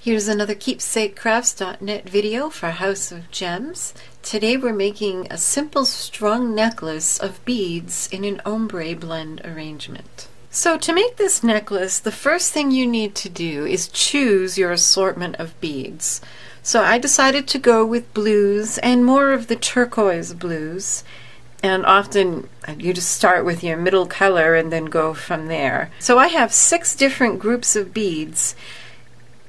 Here's another keepsakecrafts.net video for House of Gems. Today we're making a simple strung necklace of beads in an ombre blend arrangement. So to make this necklace, the first thing you need to do is choose your assortment of beads. So I decided to go with blues and more of the turquoise blues. And often you just start with your middle color and then go from there. So I have 6 different groups of beads,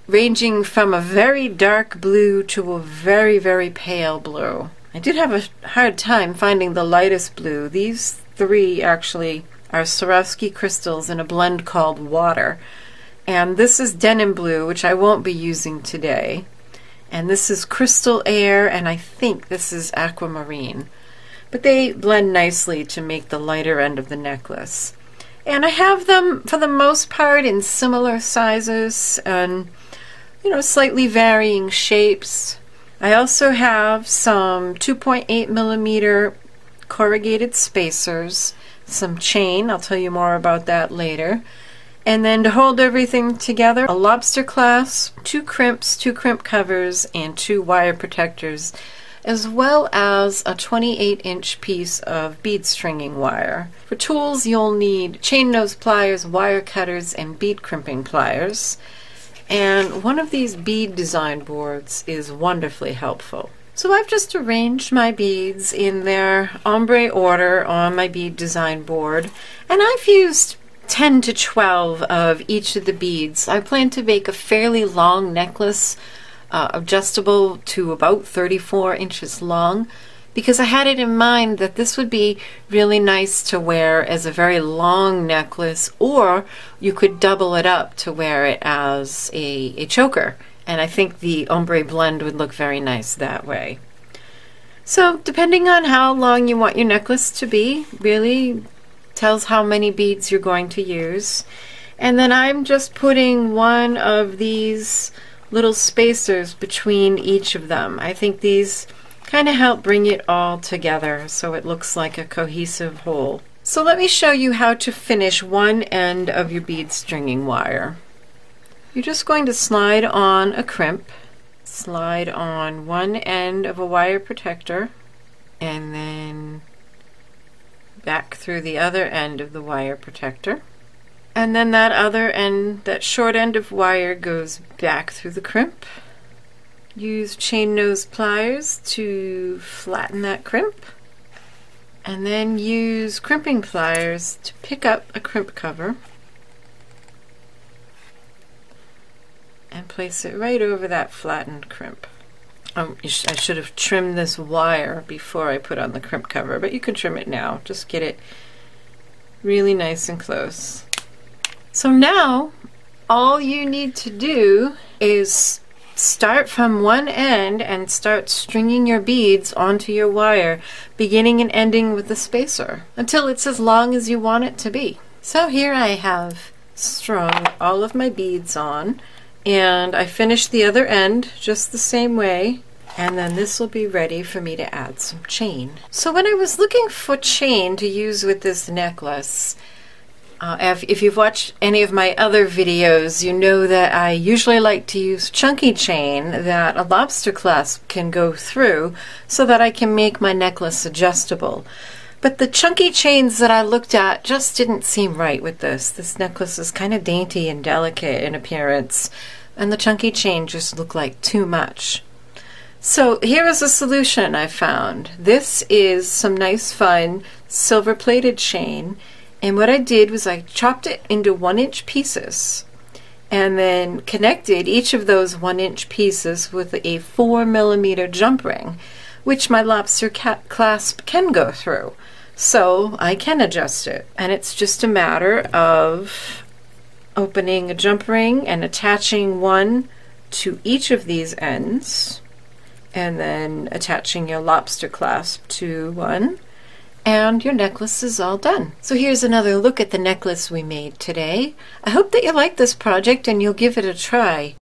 ranging from a very dark blue to a very, very pale blue. I did have a hard time finding the lightest blue. These 3 actually are Swarovski crystals in a blend called Water. And this is denim blue, which I won't be using today. And this is crystal air, and I think this is aquamarine. But they blend nicely to make the lighter end of the necklace. And I have them, for the most part, in similar sizes and, slightly varying shapes. I also have some 2.8 millimeter corrugated spacers, some chain, I'll tell you more about that later. And then to hold everything together, a lobster clasp, 2 crimps, 2 crimp covers, and 2 wire protectors, as well as a 28-inch piece of bead stringing wire. For tools, you'll need chain nose pliers, wire cutters, and bead crimping pliers. And one of these bead design boards is wonderfully helpful. So I've just arranged my beads in their ombre order on my bead design board, and I've used 10 to 12 of each of the beads. I plan to make a fairly long necklace, adjustable to about 34 inches long, because I had it in mind that this would be really nice to wear as a very long necklace, or you could double it up to wear it as a choker. And I think the ombre blend would look very nice that way. So depending on how long you want your necklace to be, really tells how many beads you're going to use. And then I'm just putting one of these little spacers between each of them. I think these kind of help bring it all together so it looks like a cohesive whole. So let me show you how to finish one end of your bead stringing wire. You're just going to slide on a crimp, slide on one end of a wire protector, and then back through the other end of the wire protector. And then that other end, that short end of wire, goes back through the crimp. Use chain nose pliers to flatten that crimp. And then use crimping pliers to pick up a crimp cover and place it right over that flattened crimp. I should have trimmed this wire before I put on the crimp cover, but you can trim it now. Just get it really nice and close. So now, all you need to do is start from one end and start stringing your beads onto your wire, beginning and ending with the spacer, until it's as long as you want it to be. So here I have strung all of my beads on, and I finished the other end just the same way, and then this will be ready for me to add some chain. So when I was looking for chain to use with this necklace, if you've watched any of my other videos, you know that I usually like to use chunky chain that a lobster clasp can go through so that I can make my necklace adjustable. But the chunky chains that I looked at just didn't seem right with this. This necklace is kind of dainty and delicate in appearance, and the chunky chain just looked like too much. So here is a solution I found. This is some nice fine silver plated chain, and what I did was I chopped it into 1-inch pieces and then connected each of those 1-inch pieces with a 4 millimeter jump ring, which my lobster clasp can go through. So I can adjust it, and it's just a matter of opening a jump ring and attaching one to each of these ends, and then attaching your lobster clasp to one, and your necklace is all done. So here's another look at the necklace we made today. I hope that you like this project and you'll give it a try.